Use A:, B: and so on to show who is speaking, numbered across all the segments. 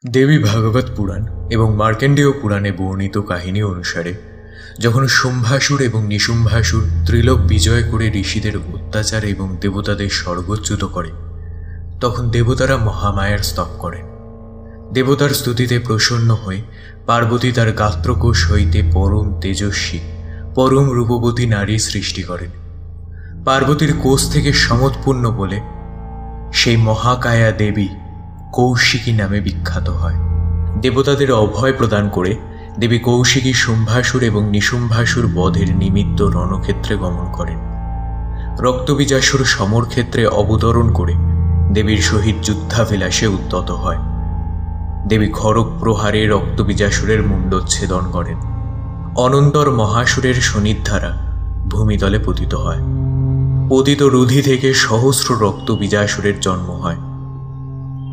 A: দেবী ভাগবত পুরাণ এবং মার্কেন্ডেয় পুরাণে বর্ণিত কাহিনী অনুসারে যখন শুম্ভাসুর এবং নিশুম্ভাসুর ত্রিলোক বিজয় করে ঋষিদের অত্যাচার এবং দেবতাদের স্বর্গচ্যুত করে, তখন দেবতারা মহামায়ার স্তব করেন। দেবতার স্তুতিতে প্রসন্ন হয়ে পার্বতী তার গাত্রকোষ হইতে পরম তেজস্বী পরম রূপবতী নারী সৃষ্টি করেন। পার্বতীর কোষ থেকে সমৎপূর্ণ বলে সেই মহাকায়া দেবী কৌশিকী নামে বিখ্যাত হয়। দেবতাদের অভয় প্রদান করে দেবী কৌশিকী শুম্ভাসুর এবং নিশুম্ভাসুর বধের নিমিত্ত রণক্ষেত্রে গমন করেন। রক্তবীজাসুর সমরক্ষেত্রে অবতরণ করে দেবীর সহিত যুদ্ধাভিলাষে উদ্যত হয়। দেবী খড়গ প্রহারে রক্তবীজাসুরের মুণ্ডচ্ছেদন করেন। অনন্তর মহাসুরের শনিদ্ধারা ভূমিতলে পতিত হয়। পতিত রুধি থেকে সহস্র রক্তবীজাসুরের জন্ম হয়।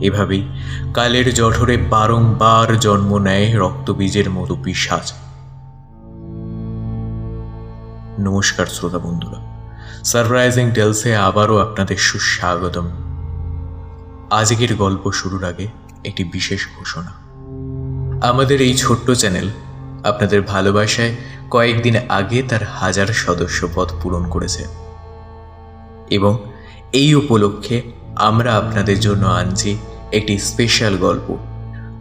A: এভাবেই কালের জঠরে বারংবার জন্ম নেয় রক্তবীজের মতো পিশাচ। নমস্কার শ্রোতা বন্ধুরা, সারপ্রাইজিং টেলসে আবারও আপনাদের সুস্বাগতম। আজকের গল্প শুরুর আগে একটি বিশেষ ঘোষণা। আমাদের এই ছোট্ট চ্যানেল আপনাদের ভালোবাসায় কয়েকদিন আগে তার 1000 সদস্য পদ পূরণ করেছে এবং এই উপলক্ষে আমরা আপনাদের জন্য আনছি একটি স্পেশাল গল্প।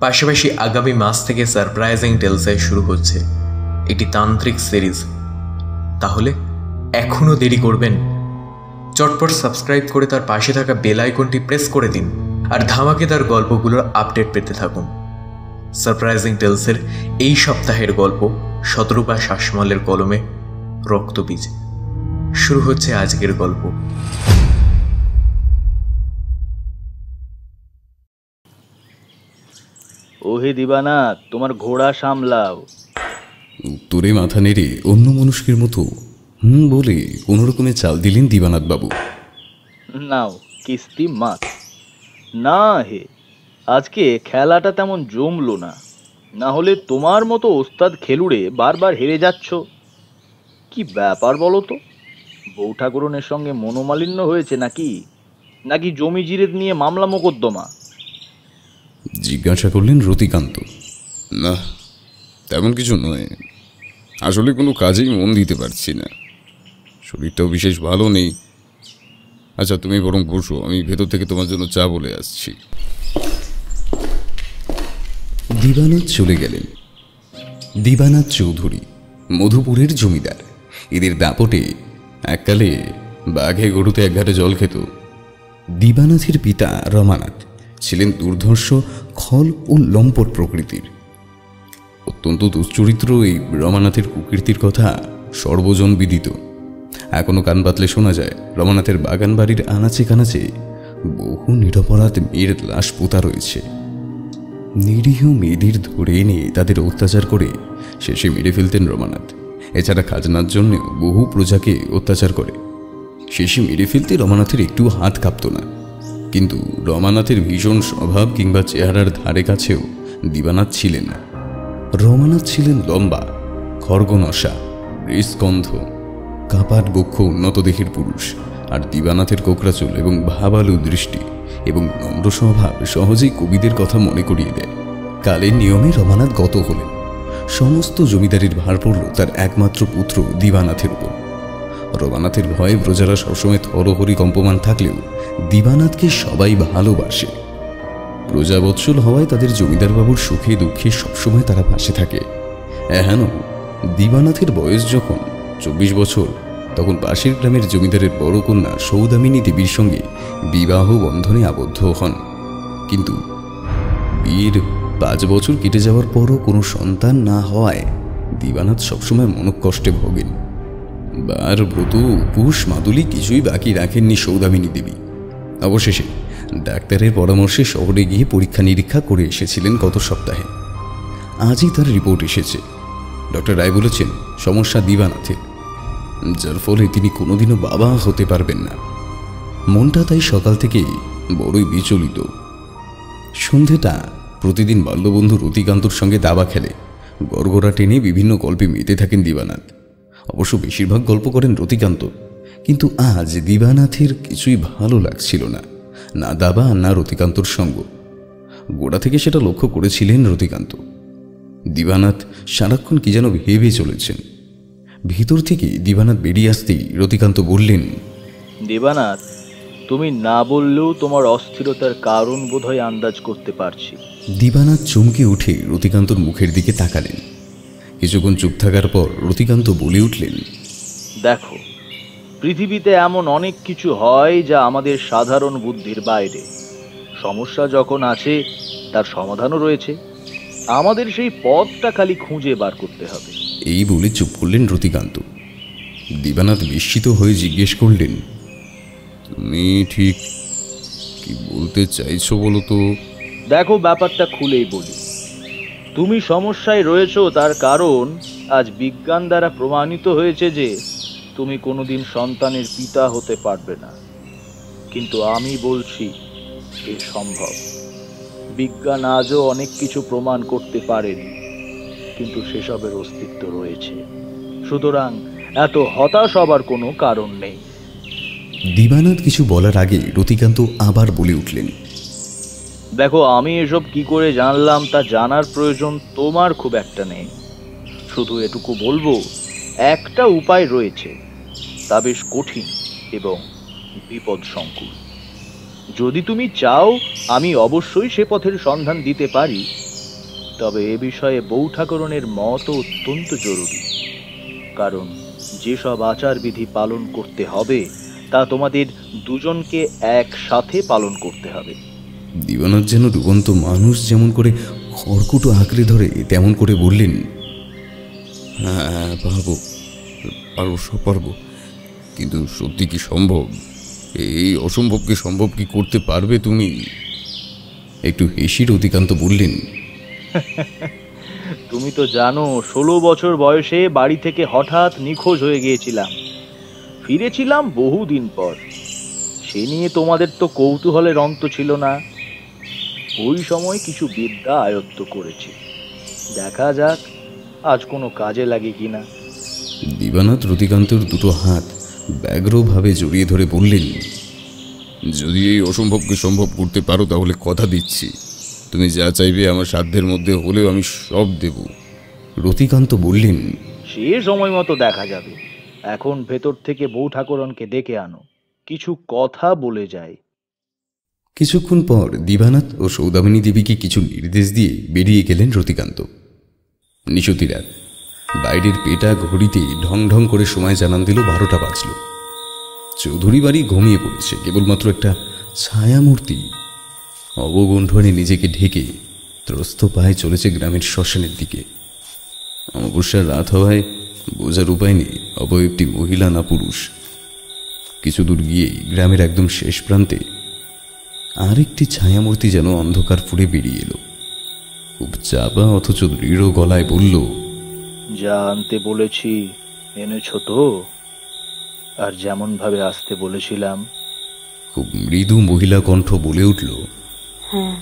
A: পাশাপাশি আগামী মাস থেকে সারপ্রাইজিং টেলসে শুরু হচ্ছে একটি তান্ত্রিক সিরিজ। তাহলে এখনো দেরি করবেন? চটপট সাবস্ক্রাইব করে তার পাশে থাকা বেল আইকনটি প্রেস করে দিন আর ধামাকেদার গল্পগুলোর আপডেট পেতে থাকুন। সারপ্রাইজিং টেলসের এই সপ্তাহের গল্প শতরূপা শাসমলের কলমে রক্তবীজ। শুরু হচ্ছে আজকের গল্প।
B: ওহে দিবানাথ, তোমার ঘোড়া সামলাও।
C: উত্তরে মাথা নেড়ে অন্য মানুষের মতো বলে কোনো রকমে চাল দিলেন দিবানাথ বাবু।
B: নাও কিস্তি মাছ। না হে, আজকে খেলাটা তেমন জমলো না। না হলে তোমার মতো ওস্তাদ খেলুড়ে বারবার হেরে যাচ্ছ। কি ব্যাপার বলো তো? বউ ঠাকুরনের সঙ্গে মনোমালিন্য হয়েছে নাকি? নাকি জমি জিরেদ নিয়ে মামলা মোকদ্দমা?
C: জিজ্ঞাসা করলেন রতিকান্ত। না, তেমন কিছু নয়। আসলে কোনো কাজেই মন দিতে পারছি না, শরীরটাও বিশেষ ভালো নেই। আচ্ছা, তুমি বরং বসো, আমি ভেতর থেকে তোমার জন্য চা বলে আসছি। দিবানাথ চলে গেলেন। দিবানাথ চৌধুরী মধুপুরের জমিদার। এদের দাপটে এককালে বাঘে গরুতে একঘাটে জল খেত। দিবানাথের পিতা রমানাথ ছিলেন দুর্ধর্ষ, খল ও লম্পট প্রকৃতির। অত্যন্ত দুশ্চরিত্র এই রমানাথের কুকীর্তির কথা সর্বজন বিদিত। এখনো কান পাতলে শোনা যায় রমানাথের বাগান বাড়ির আনাচে কানাচে বহু নিরপরাধ মেয়ের লাশ পোতা রয়েছে। নিরীহ মেয়েদের ধরে এনে তাদের অত্যাচার করে শেষে মেরে ফেলতেন রমানাথ। এছাড়া খাজনার জন্য বহু প্রজাকে অত্যাচার করে শেষে মেরে ফেলতে রমানাথের একটু হাত কাঁপত না। কিন্তু রমানাথের ভীষণ স্বভাব কিংবা চেহারার ধারে কাছেও দিবানাথ ছিলেন না। রমানাথ ছিলেন লম্বা, খড়গনশা, হৃস্কন্ধ, কাপাট বক্ষ, উন্নত দেহের পুরুষ। আর দিবানাথের কোকড়া চুল এবং ভাবালু দৃষ্টি এবং নম্র স্বভাব সহজেই কবিদের কথা মনে করিয়ে দেয়। কালের নিয়মে রমানাথ গত হলেন। সমস্ত জমিদারির ভার পড়ল তার একমাত্র পুত্র দিবানাথের উপর। রমানাথের ভয়ে প্রজারা সবসময় থরহরি কম্পমান থাকলেও দিবানাথকে সবাই ভালোবাসে। প্রজাবৎসল হওয়ায় তাদের জমিদার বাবুর সুখে দুঃখে সবসময় তারা পাশে থাকে। এহেন দিবানাথের বয়স যখন 24 বছর, তখন পাশের গ্রামের জমিদারের বড় কন্যা সৌদামিনী দেবীর সঙ্গে বিবাহ বন্ধনে আবদ্ধ হন। কিন্তু বিয়ের 5 বছর কেটে যাওয়ার পরও কোনো সন্তান না হওয়ায় দিবানাথ সবসময় মনকষ্টে ভোগেন। বার, ব্রত, উপোস, মাদুলি কিছুই বাকি রাখেননি সৌদামিনী দেবী। অবশেষে ডাক্তারের পরামর্শে শহরে গিয়ে পরীক্ষা নিরীক্ষা করে এসেছিলেন গত সপ্তাহে। আজই তার রিপোর্ট এসেছে। ডক্টর রায় বলেছেন সমস্যা দিবানাথে, যার ফলে তিনি কোনোদিনও বাবা হতে পারবেন না। মনটা তাই সকাল থেকেই বড়ই বিচলিত। সন্ধেটা প্রতিদিন বাল্যবন্ধু রতিকান্তর সঙ্গে দাবা খেলে গড়গড়া টেনে বিভিন্ন গল্পে মেতে থাকেন দিবানাথ। অবশ্য বেশিরভাগ গল্প করেন রতিকান্ত। কিন্তু আজ দিবানাথের কিছুই ভালো লাগছিল না, না দাবা না রতিকান্তর সঙ্গ। গোড়া থেকে সেটা লক্ষ্য করেছিলেন রতিকান্ত। দিবানাথ সারাক্ষণ কি যেন ভেবে চলেছেন। ভিতর থেকে দিবানাথ বেরিয়ে আসতেই রতিকান্ত বললেন,
B: দেবানাথ, তুমি না বললেও তোমার অস্থিরতার কারণ বোধহয় আন্দাজ করতে পারছি।
C: দিবানাথ চমকে উঠে রতিকান্তর মুখের দিকে তাকালেন। কিছুক্ষণ চুপ থাকার পর রতিকান্ত বলে উঠলেন,
B: দেখো, পৃথিবীতে এমন অনেক কিছু হয় যা আমাদের সাধারণ বুদ্ধির বাইরে। সমস্যা যখন আছে তার সমাধানও রয়েছে, আমাদের সেই পথটা খালি খুঁজে বার করতে হবে।
C: এই বলে চুপ করলেন রতিকান্ত। দিবানাথ বিস্মিত হয়ে জিজ্ঞেস করলেন, তুমি ঠিক কি বলতে চাইছো বলো তো?
B: দেখো, ব্যাপারটা খুলেই বলি। তুমি সমস্যায় রয়েছো তার কারণ আজ বিজ্ঞান দ্বারা প্রমাণিত হয়েছে যে তুমি কোনোদিন সন্তানের পিতা হতে পারবে না। কিন্তু আমি বলছি এ সম্ভব। বিজ্ঞান আজও অনেক কিছু প্রমাণ করতে পারেনি, কিন্তু সেসবের অস্তিত্ব রয়েছে। সুতরাং এত হতাশ হবার কোনো কারণ নেই।
C: দিবানাথ কিছু বলার আগে রতিকান্ত আবার বলে উঠলেন,
B: দেখো, আমি এসব কি করে জানলাম তা জানার প্রয়োজন তোমার খুব একটা নেই। শুধু এটুকু বলবো, একটা উপায় রয়েছে, তা বেশ কঠিন এবং বিপদসংকুল। যদি তুমি চাও আমি অবশ্যই সে পথের সন্ধান দিতে পারি, তবে এ বিষয়ে বউ ঠাকুরনের মতও অত্যন্ত জরুরি। কারণ যেসব আচার বিধি পালন করতে হবে তা তোমাদের দুজনকে একসাথে পালন করতে হবে।
C: দিবানাথ যেন ডুবন্ত মানুষ যেমন করে খড়কুটো আঁকড়ে ধরে তেমন করে বললেন, হ্যাঁ পারবো, পারবো, সব পারবো। কিন্তু সত্যি কি সম্ভব? এই অসম্ভবকে সম্ভব কি করতে পারবে তুমি? একটু হেসে রতিকান্ত বললেন,
B: তুমি তো জানো 16 বছর বয়সে বাড়ি থেকে হঠাৎ নিখোঁজ হয়ে গিয়েছিলাম। ফিরেছিলাম বহুদিন পর। সে নিয়ে তোমাদের তো কৌতূহলের অন্ত ছিল না। ওই সময় কিছু বিদ্যা আয়ত্ত করেছি, দেখা যাক আজ কোনো কাজে লাগে কিনা।
C: দিবানাথ রতিকান্তর দুটো হাত ব্যগ্রভাবে জড়িয়ে ধরে বললেন, যদি এই অসম্ভবকে সম্ভব করতে পারো তাহলে কথা দিচ্ছি, তুমি যা চাইবে আমার সাধ্যের মধ্যে হলেও আমি সব দেব। রতিকান্ত বললেন,
B: সে সময় মতো দেখা যাবে। এখন ভেতর থেকে বউ ঠাকুরনকে ডেকে আনো, কিছু কথা বলে যায়।
C: কিছুক্ষণ পর দিবানাথ ও সৌদামিনী দেবীকে কিছু নির্দেশ দিয়ে বেরিয়ে গেলেন রতিকান্ত। নিশতি রাত। বাইরের পেটা ঘড়িতে ঢং ঢং করে সময় জানান দিল 12টা বাজল। চৌধুরী বাড়ি ঘুমিয়ে পড়েছে, কেবলমাত্র একটা ছায়ামূর্তি অবগুণ্ঠনে নিজেকে ঢেকে ত্রস্ত পায়ে চলেছে গ্রামের শ্মশানের দিকে। অমাবস্যার রাত হওয়ায় বোঝার উপায় নেই অবয়বটি মহিলা না পুরুষ। কিছু দূর গিয়েই গ্রামের একদম শেষ প্রান্তে আরেকটি ছায়ামূর্তি যেন অন্ধকার ফুঁড়ে বেরিয়ে এলো। খুব চাপা অথচ দৃঢ় গলায় বলল,
B: যা আনতে বলেছি এনেছ তো? আর যেমন ভাবে আসতে বলেছিলাম?
C: খুব মৃদু মহিলা কণ্ঠ বলে উঠল,
D: হ্যাঁ।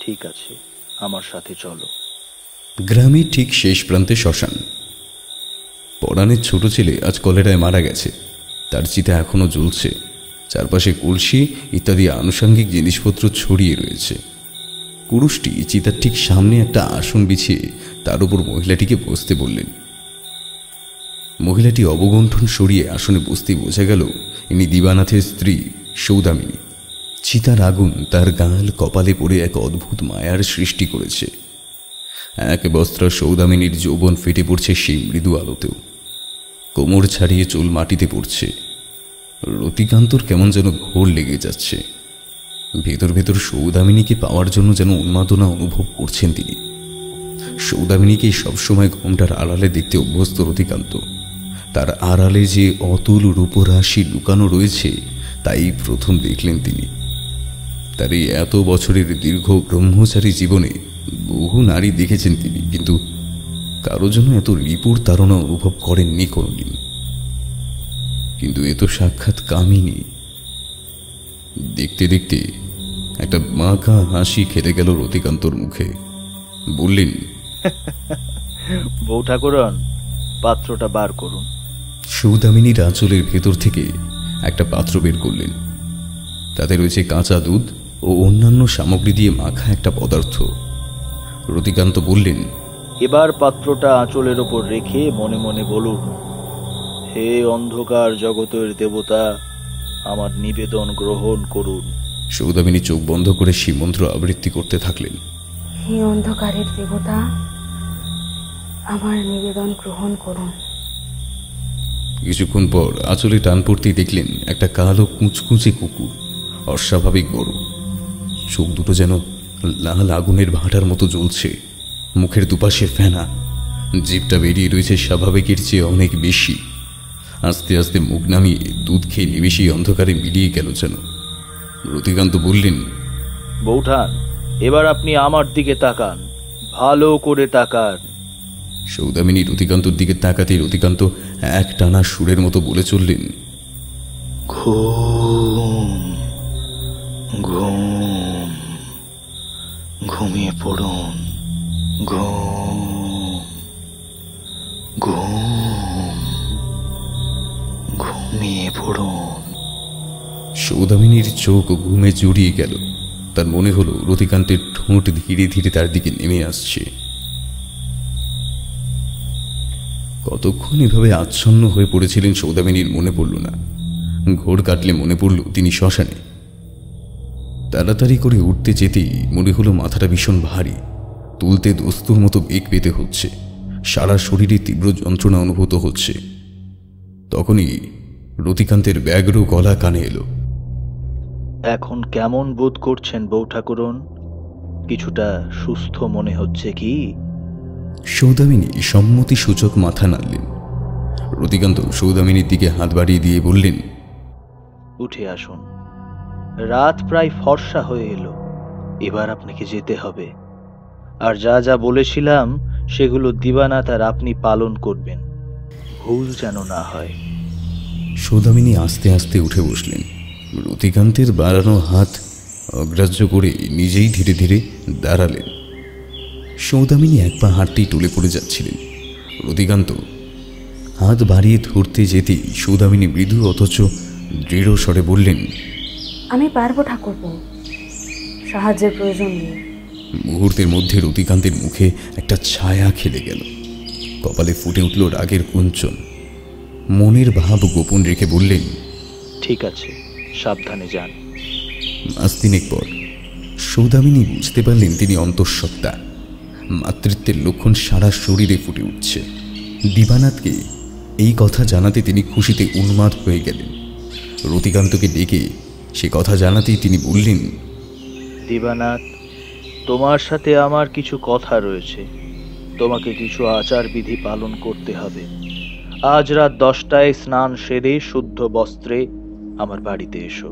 B: ঠিক আছে, আমার সাথে চলো।
C: গ্রামের ঠিক শেষ প্রান্তে শ্মশান। পরাণের ছোট ছেলে আজ কলেরায় মারা গেছে, তার চিতা এখনো জ্বলছে। চারপাশে কলসি ইত্যাদি আনুষঙ্গিক জিনিসপত্র ছড়িয়ে রয়েছে। পুরুষটি চিতার ঠিক সামনে একটা আসন বিছিয়ে তার উপর মহিলাটিকে বসতে বললেন। মহিলাটি অবগুণ্ঠন সরিয়ে আসনে বসতে বোঝা গেল ইনি দিবানাথের স্ত্রী সৌদামিনী। চিতার আগুন তার গাল কপালে পড়ে এক অদ্ভুত মায়ার সৃষ্টি করেছে। এক বস্ত্র সৌদামিনীর যৌবন ফেটে পড়ছে সেই মৃদু আলোতেও। কোমর ছাড়িয়ে চুল মাটিতে পড়ছে। রতিকান্তর কেমন যেন ঘোর লেগে যাচ্ছে। ভেতর ভেতর সৌদামিনীকে পাওয়ার জন্য যেন উন্মাদনা অনুভব করছেন তিনি। সৌদামিনীকে সবসময় ঘোমটার আড়ালে দেখতে অভ্যস্ত রতিকান্ত। তার আড়ালে যে অতুল রূপরাশি লুকানো রয়েছে তাই প্রথম দেখলেন তিনি। তার এই এত বছরের দীর্ঘ ব্রহ্মচারী জীবনে বহু নারী দেখেছেন তিনি, কিন্তু কারো জন্য এত রিপুর তাড়না অনুভব করেননি কোনদিন। কিন্তু এ তো সাক্ষাৎ কামিনী। দেখতে দেখতে একটা বাঁকা হাসি খেলে গেল রতিকান্তর মুখে। বললেন,
B: বউ ঠাকুরন, পাত্রটা বার করুন।
C: সৌদামিনীর আঁচলের ভেতর থেকে একটা পাত্র বের করলেন। তাতে রয়েছে কাঁচা দুধ ও অন্যান্য সামগ্রী দিয়ে মাখা একটা পদার্থ। রতিকান্ত বললেন,
B: এবার পাত্রটা আঁচলের ওপর রেখে মনে মনে বলুন, হে অন্ধকার জগতের দেবতা, আমার নিবেদন গ্রহণ করুন।
C: সৌদামিনী চোখ বন্ধ করে সেই মন্ত্র আবৃত্তি করতে থাকলেন।
D: হে অন্ধকারের দেবতা, আমার নিবেদন গ্রহণ করুন।
C: কিছুক্ষণ পর আঁচলে টান পড়তেই দেখলেন একটা কালো কুচকুচে কুকুর, অস্বাভাবিক বড়। চোখ দুটো যেন লাল আগুনের ভাঁটার মতো জ্বলছে, মুখের দুপাশে ফেনা, জিভটা বেরিয়ে রয়েছে স্বাভাবিকের চেয়ে অনেক বেশি। আস্তে আস্তে মুখ নামিয়ে দুধ খেয়ে নিবেশি অন্ধকারে মিলিয়ে গেল যেন। রতিকান্ত বললেন,
B: বৌঠান, এবার আপনি আমার দিকে তাকান, ভালো করে তাকান।
C: সৌদামিনী রতিকান্তর দিকে তাকাতে রতিকান্ত এক টানা সুরের মতো বলে চললেন,
B: ঘুম ঘুম, ঘুমিয়ে পড়ুন, ঘুম ঘুম, ঘুমিয়ে পড়ুন।
C: সৌদামিনীর চোখ ঘুমে জড়িয়ে গেল। তার মনে হলো রতিকান্তের ঠোঁট ধীরে ধীরে তার দিকে নেমে আসছে। কতক্ষণ এভাবে আচ্ছন্ন হয়ে পড়েছিলেন সৌদামিনীর মনে পড়ল না। ঘোর কাটলে মনে পড়ল তিনি শ্মশানে। তাড়াতাড়ি করে উঠতে যেতেই মনে হলো মাথাটা ভীষণ ভারী, তুলতে দস্তুর মতো বেগ পেতে হচ্ছে, সারা শরীরে তীব্র যন্ত্রণা অনুভূত হচ্ছে। তখনই রতিকান্তের ব্যগ্র গলা কানে এলো।
B: এখন কেমন বোধ করছেন বউ ঠাকুরন? কিছুটা সুস্থ মনে হচ্ছে কি?
C: সৌদামিনী সম্মতি সূচক মাথা নাড়লেন। রতিকান্ত সৌদামিনীর দিকে হাত বাড়িয়ে দিয়ে বললেন,
B: উঠে আসুন, রাত প্রায় ফর্সা হয়ে এলো, এবার আপনাকে যেতে হবে। আর যা যা বলেছিলাম সেগুলো দিবানাথ আর আপনি পালন করবেন, ভুল যেন না হয়।
C: সৌদামিনী আস্তে আস্তে উঠে বসলেন। রতিকান্তের বাড়ানো হাত অগ্রাহ্য করে নিজেই ধীরে ধীরে দাঁড়ালেন। সৌদামিনী এক পা হাঁটতেই টলে পড়ে যাচ্ছিলেন। রতিকান্ত হাত বাড়িয়ে ধরতে যেতেই সৌদামিনী মৃদু অথচ দৃঢ় স্বরে বললেন,
D: আমি পারবো ঠাকুরপো, সাহায্যের প্রয়োজন নেই।
C: মুহূর্তের মধ্যে রতিকান্তের মুখে একটা ছায়া খেলে গেল। কপালে ফুটে উঠল রাগের কুঞ্চন। মনের ভাব গোপন রেখে বললেন,
B: ঠিক আছে, সাবধানে যান।
C: মাস তিনেক পর সৌদামিনী বুঝতে পারলেন তিনি অন্তঃসত্ত্বা। মাতৃত্বের লক্ষণ সারা শরীরে ফুটে উঠছে। দিবানাথকে এই কথা জানাতে তিনি খুশিতে উন্মাদ হয়ে গেলেন। রতিকান্তকে ডেকে সে কথা জানাতেই তিনি বললেন,
B: দিবানাথ, তোমার সাথে আমার কিছু কথা রয়েছে। তোমাকে কিছু আচার বিধি পালন করতে হবে। আজ রাত 10টায় স্নান সেরে শুদ্ধ বস্ত্রে আমার বাড়িতে এসো।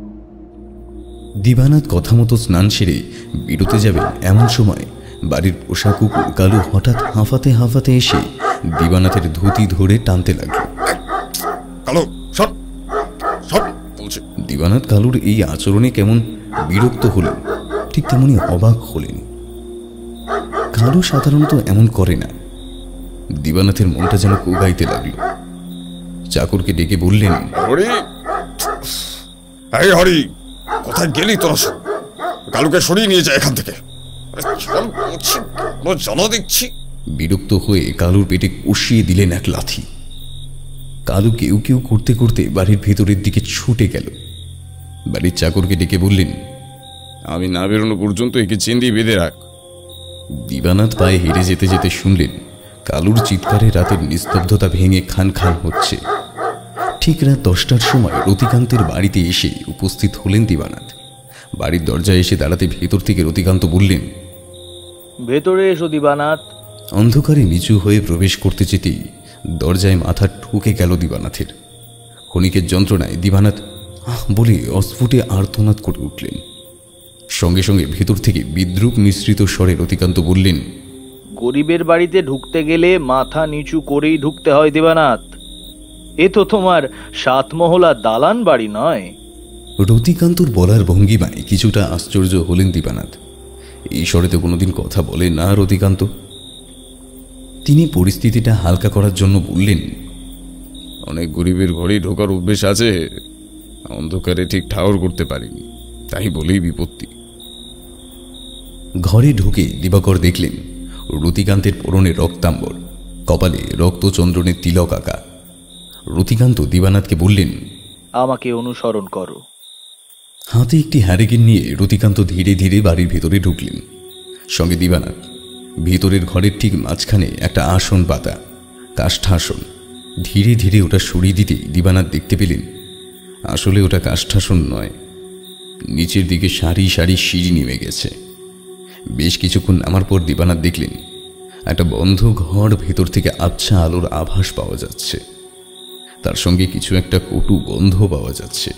C: দিবানাথ কথা মতো স্নান সেরে বেরোতে যাবেন এমন সময় বাড়ির পোষা কুকুর কালু হঠাৎ হাঁফাতে হাঁফাতে এসে দিবানাথের ধুতি ধরে টানতে লাগলো।
E: কালু সব সব বলছে।
C: দিবানাথ কালুর এই আচরণে কেমন বিরক্ত হলেন, ঠিক তেমনি অবাক হলেন। কালু সাধারণত এমন করে না। দিবানাথের মনটা যেন কোগাইতে লাগলো। চাকরকে ডেকে বললেন,
E: হরি, এই হরি, কোথায় গেলি তোরা সব? কালুকে সরিয়ে নিয়ে যায় এখান থেকে। জানা দেখছি।
C: বিরক্ত হয়ে কালুর পেটে কষিয়ে দিলেন এক লাথি। কালু কেউ কেউ করতে করতে বাড়ির ভেতরের দিকে ছুটে গেল। বাড়ির চাকরকে ডেকে বললেন,
E: আমি না বেরোনো পর্যন্ত একে চেন্দি বেঁধে রাখ।
C: দিবানাথ পায়ে হেঁটে যেতে যেতে শুনলেন কালুর চিৎকারে রাতের নিস্তব্ধতা ভেঙে খান খান হচ্ছে। ঠিক রাত 10টার সময় রতিকান্তের বাড়িতে এসে উপস্থিত হলেন দিবানাথ। বাড়ির দরজায় এসে দাঁড়াতে ভেতর থেকে রতিকান্ত বললেন,
B: ভেতরে এসো দিবানাথ।
C: অন্ধকারে নিচু হয়ে প্রবেশ করতে যেতেই দরজায় মাথা ঠুকে গেল দিবানাথের। ক্ষণিকের যন্ত্রণায় দিবানাথ আহ বলে অস্ফুটে আর্তনাদ করে উঠলেন। সঙ্গে সঙ্গে ভেতর থেকে বিদ্রুপ মিশ্রিত স্বরে রতিকান্ত বললেন,
B: গরিবের বাড়িতে ঢুকতে গেলে মাথা নিচু করেই ঢুকতে হয় দিবানাথ। এ তো তোমার 7 মহলা দালান বাড়ি নয়।
C: রতিকান্তর বলার ভঙ্গিমায় কিছুটা আশ্চর্য হলেন দিবানাথ। এই স্বরে তো কোনোদিন কথা বলে না রতিকান্ত। তিনি পরিস্থিতিটা হালকা করার জন্য বললেন,
E: অনেক গরিবের ঘরেই ঢোকার অভ্যেস আছে, অন্ধকারে ঠিক ঠাউর করতে পারিনি, তাই বলেই বিপত্তি।
C: ঘরে ঢুকে দিবাকর দেখলেন রতিকান্তের পরনে রক্তাম্বর, কপালে রক্তচন্দ্রনের তিলক আঁকা। রতিকান্ত দিবানাথকে বললেন,
B: আমাকে অনুসরণ করো।
C: হাতে একটি হ্যারিকেন নিয়ে রতিকান্ত ধীরে ধীরে বাড়ির ভেতরে ঢুকলেন, সঙ্গে দিবানাথ। ভেতরের ঘরের ঠিক মাঝখানে একটা আসন পাতা, কাষ্ঠাসন। ধীরে ধীরে ওটা সরিয়ে দিতেই দিবানাথ দেখতে পেলেন আসলে ওটা কাষ্ঠাসন নয়, নিচের দিকে সারি সারি সিঁড়ি নেমে গেছে। বেশ কিছুক্ষণ নামার পর দিবানাথ দেখলেন একটা বন্ধ ঘর, ভেতর থেকে আবছা আলোর আভাস পাওয়া যাচ্ছে, তার সঙ্গে কিছু একটা কটু গন্ধ পাওয়া যাচ্ছে।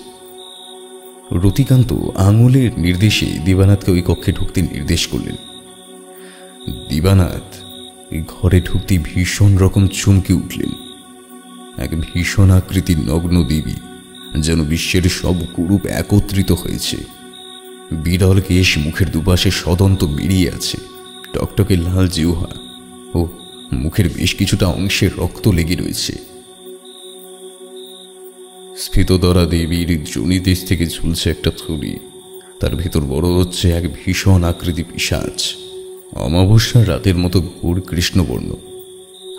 C: রতিকান্ত আঙুলের নির্দেশে দিবানাথকে ওই কক্ষে ঢুকতে নির্দেশ করলেন। দিবানাথ এই ঘরে ঢুকতে ভীষণ রকম চমকে উঠলেন। এক ভীষণ আকৃতির নগ্ন দেবী, যেন বিশ্বের সব কুরূপ একত্রিত হয়েছে। বিরল কেশ, মুখের দুপাশে সদন্ত বেরিয়ে আছে, টকটকে লাল জিহ্বা ও মুখের বেশ কিছুটা অংশে রক্ত লেগে রয়েছে। স্ফীতদরা দেবীর জনিদেশ থেকে ঝুলছে একটা থলি, তার ভেতর বড় হচ্ছে এক ভীষণ আকৃতি পিশাচ, অমাবস্যার রাতের মতো ঘোর কৃষ্ণবর্ণ,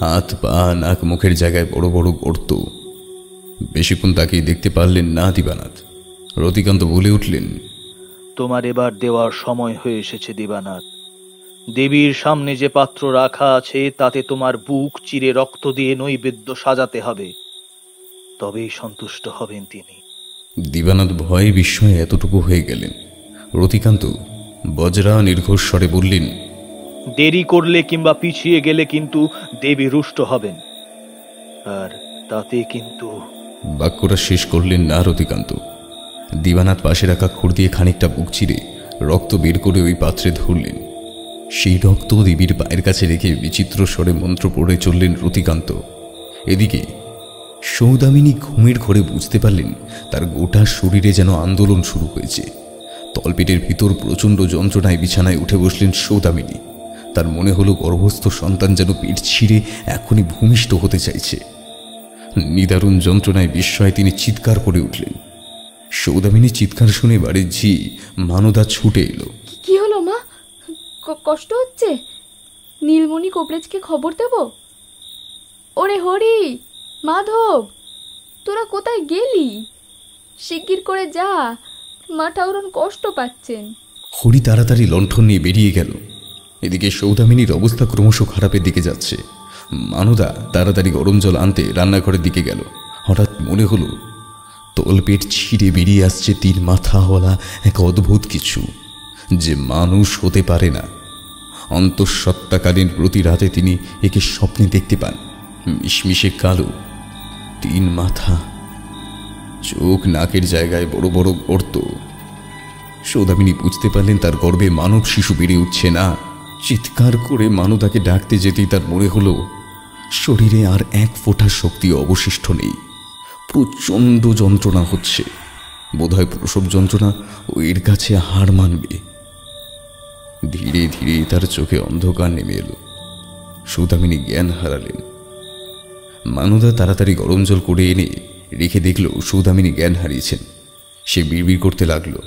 C: হাত পা নাক মুখের জায়গায় বড় বড় গর্ত। বেশিক্ষণ তাকিয়ে দেখতে পারলেন না দিবানাথ। রতিকান্ত বলে উঠলেন,
B: তোমার এবার দেওয়ার সময় হয়ে এসেছে দিবানাথ। দেবীর সামনে যে পাত্র রাখা আছে তাতে তোমার বুক চিরে রক্ত দিয়ে নৈবেদ্য সাজাতে হবে, তবেই সন্তুষ্ট হবেন তিনি।
C: দিবানাথ ভয়ে বিস্ময়ে এতটুকু হয়ে গেলেন। রতিকান্ত বজ্রা নির্ঘোষ স্বরে বললেন,
B: দেরি করলে কিংবা পিছিয়ে গেলে কিন্তু দেবী রুষ্ট হবেন, আর তাতে কিন্তু।
C: বাক্যটা শেষ করলেন না রতিকান্ত। দিবানাথ পাশে রাখা খুর দিয়ে খানিকটা বুক চিরে রক্ত বের করে ওই পাত্রে ধরলেন। সেই রক্ত দেবীর পায়ের কাছে রেখে বিচিত্র স্বরে মন্ত্র পড়ে চললেন রতিকান্ত। এদিকে সৌদামিনী ঘুমের ঘরে বুঝতে পারলেন তার গোটা শরীরে যেন আন্দোলন শুরু হয়েছে। তলপেটের ভিতর প্রচণ্ড যন্ত্রণায় বিছানায় উঠে বসলেন সৌদামিনী। তার মনে হলো গর্ভস্থ সন্তান যেন পেট ছিঁড়ে এখনই ভূমিষ্ঠ হতে চাইছে। নিদারুণ যন্ত্রণায় বিস্ময়ে তিনি চিৎকার করে উঠলেন। সৌদামিনীর চিৎকার শুনে বাড়ির ঝি মানদা ছুটে এলো।
F: কি হলো মা? কষ্ট হচ্ছে? নীলমণি কবরেজকে খবর দেব? ওরে হরি, মাধব, তোরা কোথায় গেলি? শিগগির করে যা, মা ঠাকুরন কষ্ট পাচ্ছেন।
C: হরি তাড়াতাড়ি লণ্ঠন নিয়ে বেরিয়ে গেল। এদিকে সৌদামিনীর অবস্থা ক্রমশ খারাপের দিকে যাচ্ছে। মানদা তাড়াতাড়ি গরম জল আনতে রান্নাঘরের দিকে গেল। হঠাৎ মনে হলো তলপেট ছিঁড়ে বেরিয়ে আসছে 3 মাথাওয়ালা এক অদ্ভুত কিছু, যে মানুষ হতে পারে না। অন্তঃসত্ত্বাকালীন প্রতি রাতে তিনি একে স্বপ্নে দেখতে পান। মিশমিশে কালো, 3 মাথা, চোখ নাকের জায়গায় বড় বড় গর্ত। সৌদামিনী বুঝতে পারলেন তার গর্ভে মানব শিশু বেড়ে উঠছে না। চিৎকার করে মানদাকে ডাকতে যেতেই তার মনে হলো শরীরে আর এক ফোঁটা শক্তি অবশিষ্ট নেই। প্রচণ্ড যন্ত্রণা হচ্ছে, বোধহয় প্রসব যন্ত্রণা ও এর কাছে হার মানবে। ধীরে ধীরে তার চোখে অন্ধকার নেমে এলো। সৌদামিনী জ্ঞান হারালেন। মানদা তাড়াতাড়ি গরম জল করে এনে রেখে দেখল সৌদামিনী জ্ঞান হারিয়েছেন। সে বিড়বিড় করতে লাগলো,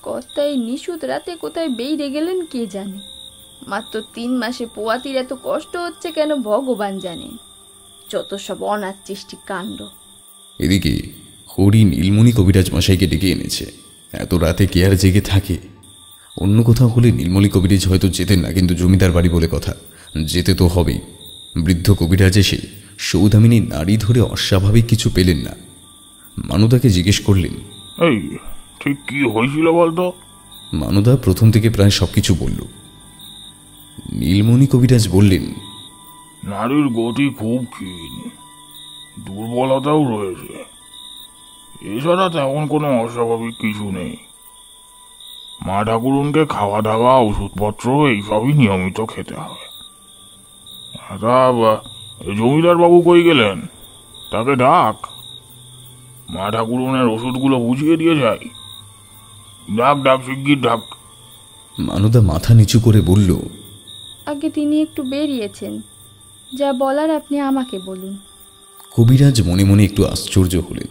F: কর্তাই নিশুত রাতে কোথায় বেরিয়ে গেলেন কে জানে। মাত্র 3 মাসে পোয়াতির এত কষ্ট হচ্ছে কেন ভগবান জানেন। যত সব অনাচ্ছিষ্টি কাণ্ড।
C: এদিকে হরি নীলমণি কবিরাজ মশাইকে ডেকে এনেছে। এত রাতে কে আর জেগে থাকে? অন্য কোথাও হলে নীলমণি কবিরাজ হয়তো যেতেন না, কিন্তু জমিদার বাড়ি বলে কথা, যেতে তো হবেই। বৃদ্ধ কবিরাজ এসে সৌদামিনী নাড়ি ধরে অস্বাভাবিক কিছু পেলেন না। মানদাকে জিজ্ঞেস করলেন,
G: এই ঠিক কি হয়েছিল বলতো?
C: মানদা প্রথম থেকে প্রায় সবকিছু বলল। নীলমণি কবিরাজ বললেন,
G: নারীর গতি খুব ক্ষীণ, দুর্বলতাও রয়েছে, এছাড়া তেমন কোনো অস্বাভাবিক কিছু নেই। মা ঠাকুরনকে খাওয়া দাওয়া, ওষুধপত্র এইসবই নিয়মিত খেতে হবে। জমিদার বাবু কই গেলেন? তাকে ডাক, মা ঠাকুরনের ওষুধগুলো বুঝিয়ে দিয়ে যায়। ডাক ডাক, শিগগির ডাক।
C: মানদা মাথা নিচু করে বলল,
F: আগে তিনি একটু বেরিয়েছেন, যা বলার আপনি আমাকে বলুন।
C: কবিরাজ মনে মনে একটু আশ্চর্য হলেন।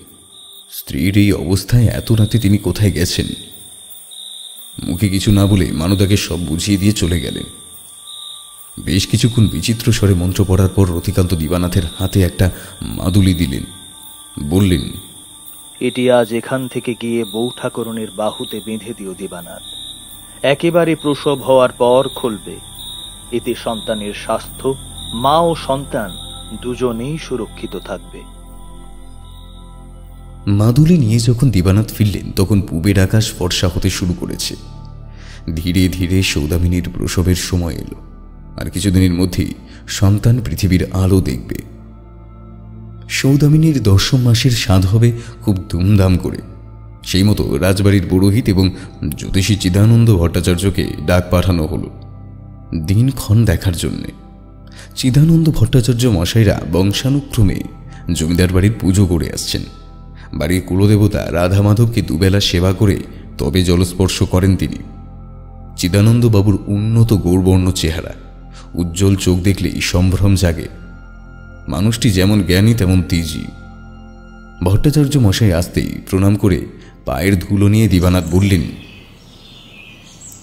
C: স্ত্রীর এই অবস্থায় এত রাতে তিনি কোথায় গেছেন? মুখে কিছু না বলে মানদাকে সব বুঝিয়ে দিয়ে চলে গেলেন। বেশ কিছুক্ষণ বিচিত্র স্বরে মন্ত্র পড়ার পর রতিকান্ত দিবানাথের হাতে একটা মাদুলি দিলেন। বললেন,
B: এটি আজ এখান থেকে গিয়ে বউ ঠাকুরনের বাহুতে বেঁধে দিও দিবানাথ। একেবারে প্রসব হওয়ার পর খুলবে। এতে সন্তানের স্বাস্থ্য, মা ও সন্তান দুজনেই সুরক্ষিত থাকবে।
C: মাদুলি নিয়ে যখন দিবানাথ ফিরলেন তখন পূবের আকাশ ফর্সা হতে শুরু করেছে। ধীরে ধীরে সৌদামিনীর প্রসবের সময় এলো। আর কিছুদিনের মধ্যেই সন্তান পৃথিবীর আলো দেখবে। সৌদামিনীর 10ম মাসের স্বাদ হবে খুব ধুমধাম করে। সেই মতো রাজবাড়ির পুরোহিত এবং জ্যোতিষী চিদানন্দ ভট্টাচার্যকে ডাক পাঠানো হলো দিনক্ষণ দেখার জন্যে। চিদানন্দ ভট্টাচার্য মশাইরা বংশানুক্রমে জমিদার বাড়ির পুজো করে আসছেন। বাড়ির কুলদেবতা রাধা মাধবকে দুবেলা সেবা করে তবে জলস্পর্শ করেন তিনি। চিদানন্দ বাবুর উন্নত গৌরবর্ণ চেহারা, উজ্জ্বল চোখ দেখলেই সম্ভ্রম জাগে। মানুষটি যেমন জ্ঞানী তেমন তেজি। ভট্টাচার্য মশাই আসতেই প্রণাম করে পায়ের ধুলো নিয়ে দিবানাথ বললেন,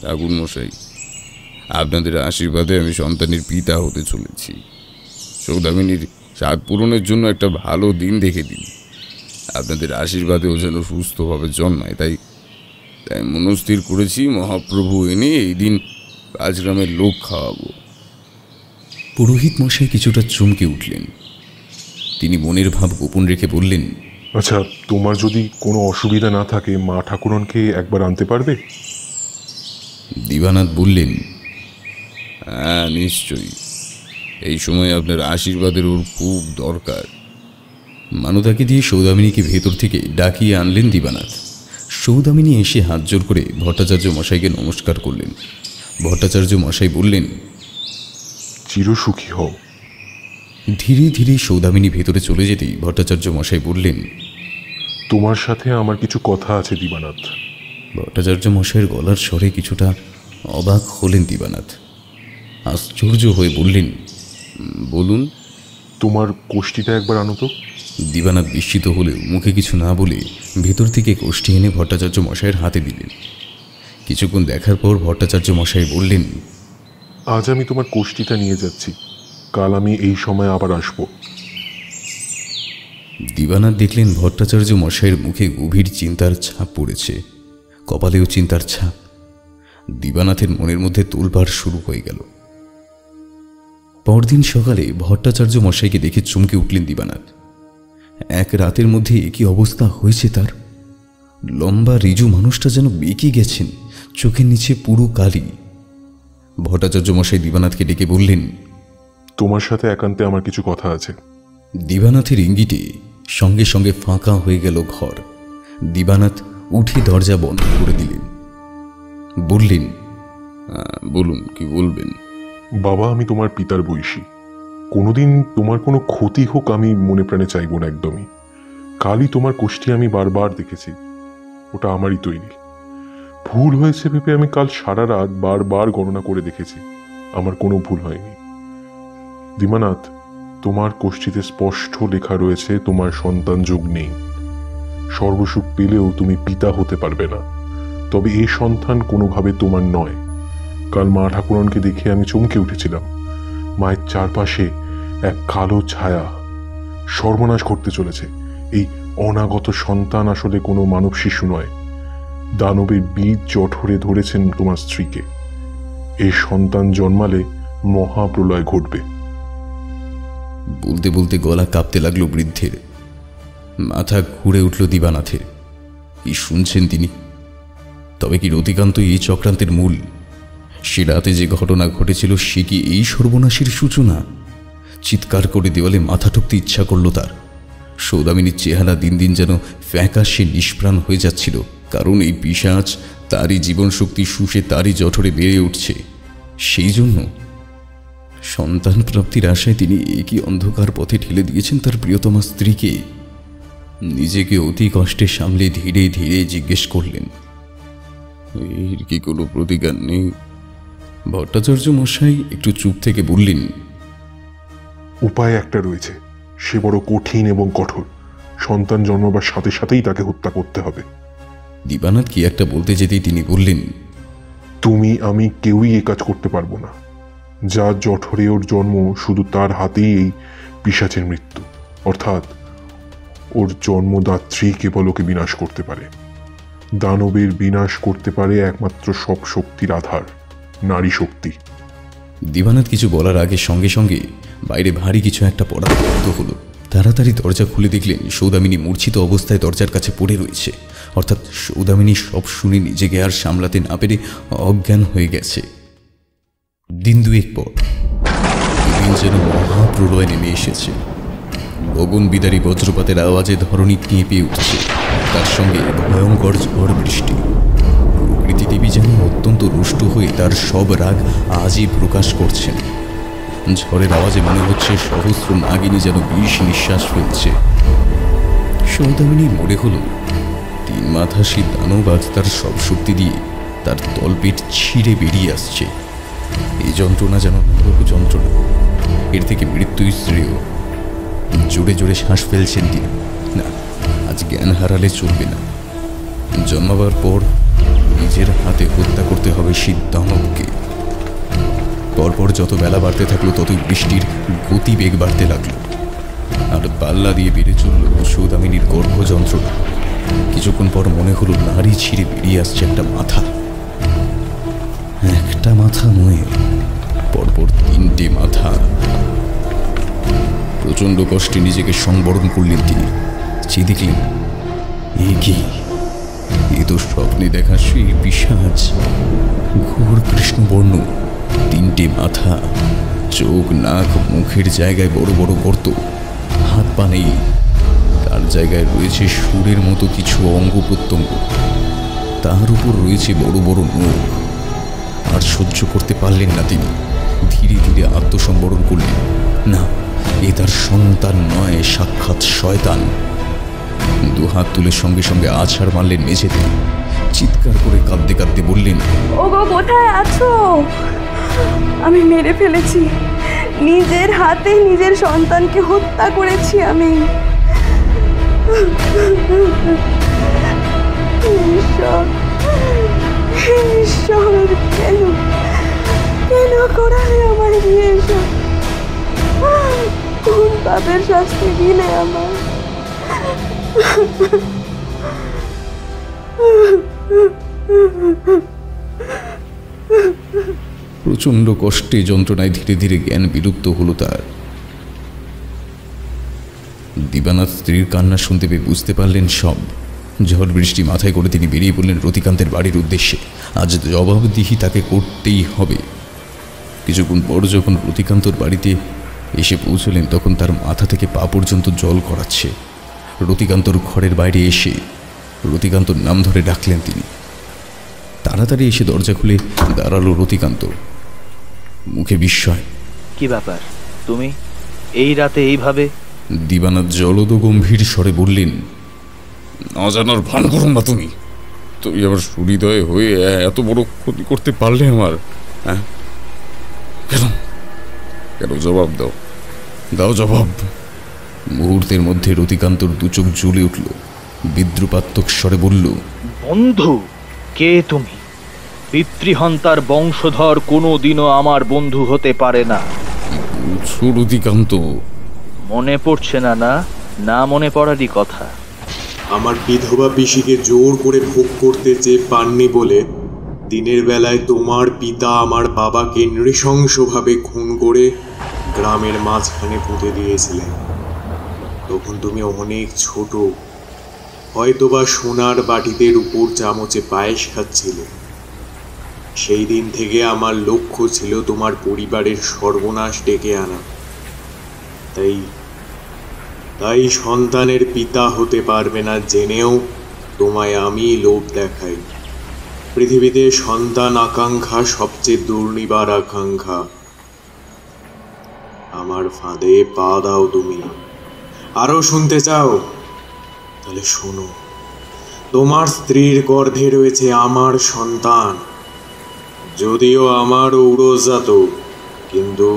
E: ঠাকুর মশাই, আপনাদের আশীর্বাদে আমি সন্তানের পিতা হতে চলেছি। সৌদামিনীর স্বাদ পূরণের জন্য একটা ভালো দিন দেখে দিন। আপনাদের আশীর্বাদেও যেন সুস্থভাবে জন্মায়, তাই মনস্থির করেছি মহাপ্রভু এনে এই দিন রাজগ্রামের লোক খাওয়াবো।
C: পুরোহিত মশাই কিছুটা চমকে উঠলেন। তিনি মনের ভাব গোপন রেখে বললেন,
H: আচ্ছা, তোমার যদি কোনো অসুবিধা না থাকে মা ঠাকুরনকে একবার আনতে পারবে?
C: দিবানাথ বললেন,
E: হ্যাঁ, নিশ্চয়ই। এই সময় আপনার আশীর্বাদের ওর খুব দরকার।
C: মানদাকে দিয়ে সৌদামিনীকে ভেতর থেকে ডাকিয়ে আনলেন দিবানাথ। সৌদামিনী এসে হাত জোর করে ভট্টাচার্য মশাইকে নমস্কার করলেন। ভট্টাচার্য মশাই বললেন,
H: চিরসুখী হও।
C: ধীরে ধীরে সৌদামিনী ভেতরে চলে যেতেই ভট্টাচার্য মশাই বললেন,
H: তোমার সাথে আমার কিছু কথা আছে দিবানাথ।
C: ভট্টাচার্য মশাইয়ের গলার স্বরে কিছুটা অবাক হলেন দিবানাথ। আশ্চর্য হয়ে বললেন,
E: বলুন।
H: তোমার কোষ্ঠীটা একবার আনো তো।
C: দিবানাথ বিস্মিত হলেও মুখে কিছু না বলে ভেতর থেকে কোষ্ঠী এনে ভট্টাচার্য মশাইয়ের হাতে দিলেন। কিছুক্ষণ দেখার পর ভট্টাচার্য মশাই বললেন,
H: আজ আমি তোমার কোষ্ঠীটা নিয়ে যাচ্ছি, কাল আমি এই সময় আবার আসব।
C: দিবানাথ দেখলেন ভট্টাচার্য মশাইয়ের মুখে গভীর চিন্তার ছাপ পড়েছে, কপালেও চিন্তার ছাপ। দিবানাথের মনের মধ্যে তোলপাড় শুরু হয়ে গেল। পরদিন সকালে ভট্টাচার্য মশাইকে দেখে চমকে উঠলেন দিবানাথ। এক রাতের মধ্যে একই অবস্থা হয়েছে তার। লম্বা রিজু মানুষটা যেন বেঁকে গেছেন, চোখের নিচে পুরো কালি। ভট্টাচার্য মশাই দিবানাথকে ডেকে বললেন,
H: তোমার সাথে একান্তে আমার কিছু কথা আছে।
C: দিবানাথের ইঙ্গিতে সঙ্গে সঙ্গে ফাঁকা হয়ে গেল ঘর। দিবানাথ উঠে দরজা বন্ধ করে দিলেন। বললেন,
E: বলুন, কি বলবেন?
H: বাবা, আমি তোমার পিতার বয়সী। কোনোদিন তোমার কোনো ক্ষতি হোক আমি মনে প্রাণে চাইব না একদমই। কালই তোমার কোষ্ঠী আমি বারবার দেখেছি, ওটা আমারই তৈরি। ভুল হয়েছে ভেবে আমি কাল সারা রাত বারবার গণনা করে দেখেছি, আমার কোনো ভুল হয়নি। দিবানাথ, তোমার কোষ্ঠীতে স্পষ্ট লেখা রয়েছে তোমার সন্তান যোগ নেই। সর্বসুখ পেলেও তুমি পিতা হতে পারবে না। তবে এই সন্তান কোনোভাবে তোমার নয়। কাল মা ঠাকুরনকে দেখে আমি চমকে উঠেছিলাম। মায়ের চারপাশে এক কালো ছায়া। সর্বনাশ ঘটতে চলেছে। এই অনাগত সন্তান আসলে কোনো মানব শিশু নয়। দানবের বীজ জঠরে ধরেছেন তোমার স্ত্রীকে। এই সন্তান জন্মালে মহাপ্রলয় ঘটবে।
C: বলতে বলতে গলা কাঁপতে লাগলো বৃদ্ধের। মাথা ঘুরে উঠল দিবানাথের। কি শুনছেন তিনি? তবে কি রতিকান্ত এই চক্রান্তের মূল? সে রাতে যে ঘটনা ঘটেছিল সে কি এই সর্বনাশের সূচনা? চিৎকার করে দেওয়ালে মাথা ঠুকতে ইচ্ছা করল তার। সৌদামিনীর চেহারা দিন দিন যেন ফ্যাকাশে নিষ্প্রাণ হয়ে যাচ্ছিল, কারণ এই পিশাচ তারই জীবন শক্তি শুষে তারই জঠরে বেড়ে উঠছে। সেই জন্য সন্তান প্রাপ্তির আশায় তিনি একই অন্ধকার পথে ঠেলে দিয়েছেন তার প্রিয়তমা স্ত্রীকে। নিজেকে অতি কষ্টে সামলে ধীরে ধীরে জিজ্ঞেস করলেন,
E: এর কি কোনো প্রতিকার নেই?
C: ভট্টাচার্য মশাই একটু চুপ থেকে বললেন,
H: উপায় একটা রয়েছে, সে বড় কঠিন এবং কঠোর। সন্তান জন্মাবার সাথে সাথেই তাকে হত্যা করতে হবে।
C: দিবানাথ কি একটা বলতে যেতেই তিনি বললেন,
H: তুমি আমি কেউই এ কাজ করতে পারবো না। যার জঠরে ওর জন্ম, শুধু তার হাতেই এই পিশাচের মৃত্যু, অর্থাৎ ওর জন্মদাত্রী কেবল ওকে বিনাশ করতে পারে। দানবের বিনাশ করতে পারে একমাত্র সব শক্তির আধার, নারী শক্তি।
C: দিবানাথ কিছু বলার আগে সঙ্গে সঙ্গে বাইরে ভারী কিছু একটা পড়া শব্দ হলো। তাড়াতাড়ি দরজা খুলে দেখলেন সৌদামিনী মূর্ছিত অবস্থায় দরজার কাছে পড়ে রয়েছে। অর্থাৎ সৌদামিনী সব শুনে নিজেকে আর সামলাতে না পেরে অজ্ঞান হয়ে গেছে। দিন দুয়েক পর দিন যেন মহাপ্রলয় নেমে এসেছে। গগন বিদারী বজ্রপাতের আওয়াজে ধরণী কেঁপে উঠছে, তার সঙ্গে ভয়ঙ্কর ঝড় বৃষ্টি। প্রকৃতি দেবী যেন অত্যন্ত রুষ্ট হয়ে তার সব রাগ আজই প্রকাশ করছেন। ঝড়ের আওয়াজে মনে হচ্ছে সহস্র নাগিনী যেন বিষ নিঃশ্বাস ফেলছে। সৌদামিনীর মনে হলো তিন মাথাসী দানব আজ তার সব শক্তি দিয়ে তার তলপেট ছিঁড়ে বেরিয়ে আসছে। এই যন্ত্রণা যেন নরক যন্ত্রণা, এর থেকে মৃত্যুই শ্রেয়। জোরে জোরে শ্বাস ফেলছেন তিনি। না, আজ জ্ঞান হারালে চলবে না। জন্মাবার পর নিজের হাতে হত্যা করতে হবে সেই দানবকে। পরপর যত বেলা বাড়তে থাকলো ততই বৃষ্টির গতিবেগ বাড়তে লাগলো, আর পাল্লা দিয়ে বেড়ে চলল সৌদামিনীর গর্ভযন্ত্রণা। কিছুক্ষণ পর মনে হলো নাড়ি ছিঁড়ে বেরিয়ে আসছে একটা মাথা। একটা মাথা নয়, পরপর তিনটে মাথা। প্রচন্ড কষ্টে নিজেকে সংবরণ করলেন তিনি। চেয়ে দেখলেন এ কি? এ তো স্বপ্নে দেখা সেই পিশাচ। ঘোর কৃষ্ণবর্ণ, তিনটে মাথা, চোখ, নাক, মুখের জায়গায় বড় বড় গর্ত, হাত পা নেই। তার জায়গায় রয়েছে সুরের মতো কিছু অঙ্গ প্রত্যঙ্গ, তার উপর রয়েছে বড় বড় মুখ। আর সহ্য করতে পারলেন না তিনি, ধীরে ধীরে আত্মসম্বরণ করলেন। না, এ তার সন্তান নয়, সাক্ষাৎ শয়তান। দুহাত তুলে সঙ্গে সঙ্গে আছাড় মারলেন মেঝেতে। চিৎকার করে কাঁদতে কাঁদতে বললেন,
D: ওগো কোথায় আছো? আমি মেরে ফেলেছি, নিজের হাতে নিজের সন্তানকে হত্যা করেছি আমি। ঈশ্বর, ঈশ্বর, কেন কেন করালে আমায় দিয়ে এসব? কোন পাপের শাস্তি দিলে আমার?
C: প্রচণ্ড কষ্টে যন্ত্রণায় ধীরে ধীরে জ্ঞান বিলুপ্ত হলো তার। দিবানাথ স্ত্রীর কান্না শুনতে পেয়ে বুঝতে পারলেন সব। ঝড় বৃষ্টি মাথায় করে তিনি বেরিয়ে পড়লেন রতিকান্তের বাড়ির উদ্দেশ্যে। আজ জবাবদিহি তাকে করতেই হবে। কিছুক্ষণ পর যখন রতিকান্তর বাড়িতে এসে পৌঁছলেন তখন তার মাথা থেকে পা পর্যন্ত জল গড়াচ্ছে। রতিকান্তর ঘরের বাইরে এসে রতিকান্তর নাম ধরে ডাকলেন তিনি। তাড়াতাড়ি এসে দরজা খুলে দাঁড়ালো রতিকান্ত, মুখে বিস্ময়।
B: কি ব্যাপার, তুমি এই রাতে এইভাবে?
C: দিবানাথ জলদ গম্ভীর স্বরে বললেন,
E: না জানার ভান করো না তুমি। তুমি আবার সুহৃদয় হয়ে এত বড় ক্ষতি করতে পারলে আমার? হ্যাঁ, কেন কেন? জবাব দাও, দাও জবাব।
C: মুহূর্তের মধ্যে রতিকান্তর দুচোখ জ্বলে উঠল। বিদ্রুপাত্মক স্বরে বলল,
B: বন্ধু? কে তুমি? পিতৃহন্তার বংশধর কোনোদিনও আমার বন্ধু হতে পারে না।
E: রতিকান্ত,
B: মনে পড়ছে না? না, না মনে পড়ারই কথা।
A: আমার বিধবা পিসিকে জোর করে ভোগ করতে চেয়ে পাননি বলে দিনের বেলায় তোমার পিতা আমার বাবাকে নৃশংসভাবে খুন করে গ্রামের মাঝখানে পুঁতে দিয়েছিলেন। তখন তুমি অনেক ছোট, হয়তোবা সোনার বাটিতে রূপোর চামচে পায়েস খাচ্ছিলে। সেই দিন থেকে আমার লক্ষ্য ছিল তোমার পরিবারের সর্বনাশ ডেকে আনা। তাই সন্তানের পিতা হতে পারবে না জেনেও তোমায় আমি লোভ দেখাই। পৃথিবীতে সন্তান আকাঙ্ক্ষা সবচেয়ে দুর্নিবার আকাঙ্ক্ষা। আমার ফাঁদে পা দাও তুমি। আরো শুনতে চাও? তাহলে শোনো। তোমার স্ত্রীর গর্ভে রয়েছে আমার সন্তান। যদিও আমার ঔরজাত, কিন্তু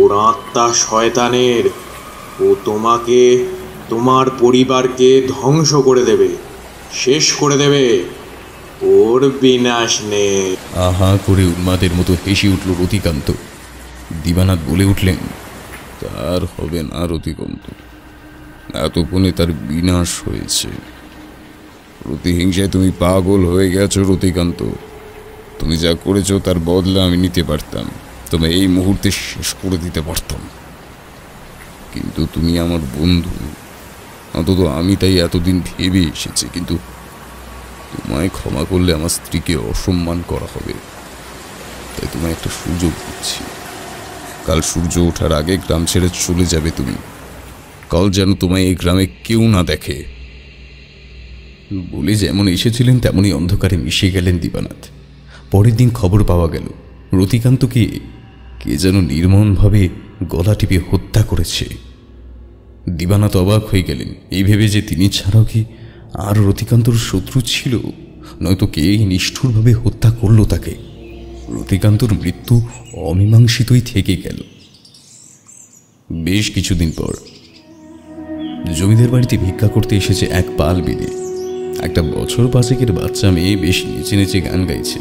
A: ওর আত্মা শয়তানের। ও তোমাকে, তোমার পরিবারকে ধ্বংস করে দেবে, শেষ করে দেবে। ওর বিনাশ নেই।
C: আহা করে উন্মাদের মতো হেসে উঠল রতিকান্ত। দিবানাথ বলে উঠলেন,
E: তার হবে না রতিকান্ত, এতক্ষণে তার বিনাশ হয়েছে। প্রতিহিংসায় তুমি পাগল হয়ে গেছো রতিকান্ত। তুমি যা করেছো তার বদলা আমি নিতে পারতাম, তবে এই মুহূর্তে শেষ করে দিতে পারতাম। কিন্তু তুমি আমার বন্ধু, অন্তত আমি তাই এতদিন ভেবে এসেছি। কিন্তু তোমায় ক্ষমা করলে আমার স্ত্রীকে অসম্মান করা হবে, তাই তোমায় একটা সুযোগ দিচ্ছি। কাল সূর্য ওঠার আগে গ্রাম ছেড়ে চলে যাবে তুমি। কাল যেন তোমায় এই গ্রামে কেউ না দেখে।
C: বলে যেমন এসেছিলেন তেমনই অন্ধকারে মিশে গেলেন দিবানাথ। পরের দিন খবর পাওয়া গেল রতিকান্তকে কে যেন নির্মমভাবে গলা টিপে হত্যা করেছে। দিবানাথ অবাক হয়ে গেলেন, এই ভেবে যে তিনি ছাড়াও কি আর রতিকান্তর শত্রু ছিল, নয়তো কে নিষ্ঠুরভাবে হত্যা করল তাকে। রতিকান্তর মৃত্যু অমীমাংসিতই থেকে গেল। বেশ কিছুদিন পর জমিদার বাড়িতে ভিক্ষা করতে এসেছে এক পাল বিদে। একটা বছর পাঁচেকের বাচ্চা মেয়ে বেশ নেচে নেচে গান গাইছে।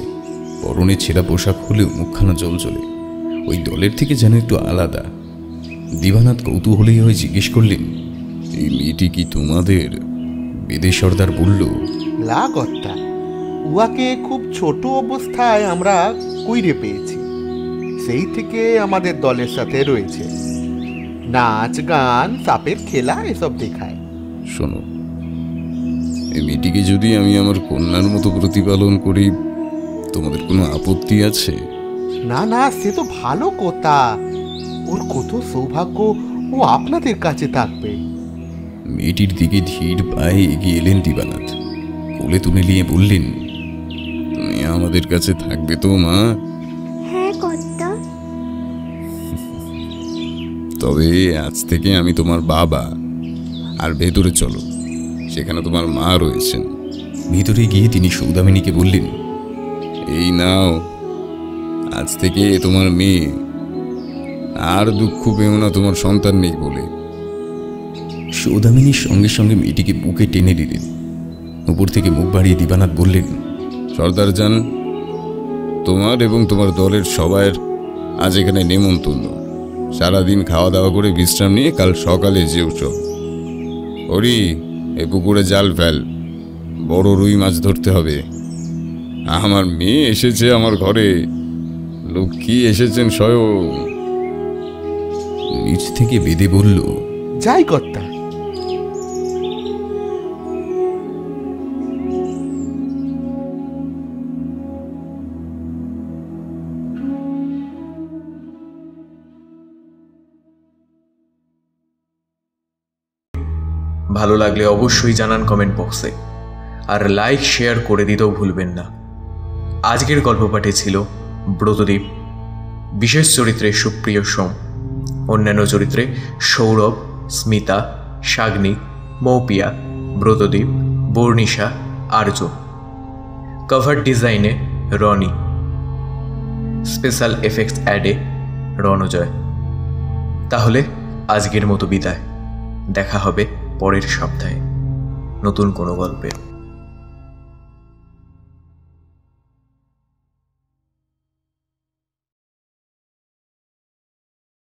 C: পরনে ছেঁড়া পোশাক হলেও মুখখানা জলজলে, ওই দলের থেকে যেন একটু আলাদা। দিবানাথ কৌতূহলী হয়ে জিজ্ঞেস করলেন,
E: এই মেয়েটি কি তোমাদের?
C: বেদে সর্দার বলল,
I: লাগত্তা, উহাকে খুব ছোট অবস্থায় আমরা কইরে পেয়েছি, সেই থেকে আমাদের দলের সাথে রয়েছে। নাচ গান, সাপের খেলা এসব দেখায়।
E: শোনো, এই মেয়েটিকে যদি আমি আমার কন্যার মতো প্রতিপালন করি, তোমাদের কোনো আপত্তি আছে?
I: না না, সে তো ভালো কথা। ওর কত সৌভাগ্য ও আপনাদের কাছে থাকবে।
C: মেয়েটির দিকে ধীর পায়ে এগিয়ে এলেন দিবানাথ। কোলে তুলে নিয়ে বললেন,
E: তুমি আমাদের কাছে থাকবে তো মা?
J: হ্যাঁ কর্তা।
E: তবে আজ থেকে আমি তোমার বাবা। আর ভেতরে চলো, সেখানে তোমার মা রয়েছেন।
C: ভিতরে গিয়ে তিনি সৌদামিনীকে বললেন,
E: এই নাও, আজ থেকে তোমার মেয়ে। আর দুঃখ পেও না তোমার সন্তান নেই বলে।
C: সৌদামিনীর সঙ্গে সঙ্গে মেয়েটিকে বুকে টেনে দিলেন। উপর থেকে মুখ বাড়িয়ে দিবানাথ বললেন,
E: সর্দার যান, তোমার এবং তোমার দলের সবার আজ এখানে নেমন্তন্ন। সারাদিন খাওয়া দাওয়া করে বিশ্রাম নিয়ে কাল সকালে যেও চল। হরি, এ পুকুরে জাল ফেল, বড় রুই মাছ ধরতে হবে। আমার মেয়ে এসেছে আমার ঘরে, লক্ষ্মী এসেছেন স্বয়ং।
C: নিচ থেকে বেদে বলল,
I: যাই কর্তা।
A: ভালো লাগলে অবশ্যই জানান কমেন্ট বক্সে, আর লাইক শেয়ার করে দিতেও ভুলবেন না। আজকের গল্প পাঠে ছিল ব্রতদীপ, বিশেষ চরিত্রে সুপ্রিয় সোম, অন্যান্য চরিত্রে সৌরভ, স্মিতা, শাগ্নি, মৌপিয়া, ব্রতদীপ, বর্ণিশা, আর্য। কভার ডিজাইনে রনি, স্পেশাল এফেক্টস অ্যাডে রণজয়। তাহলে আজকের মতো বিদায়, দেখা হবে পরের সপ্তাহে নতুন কোনো গল্পে।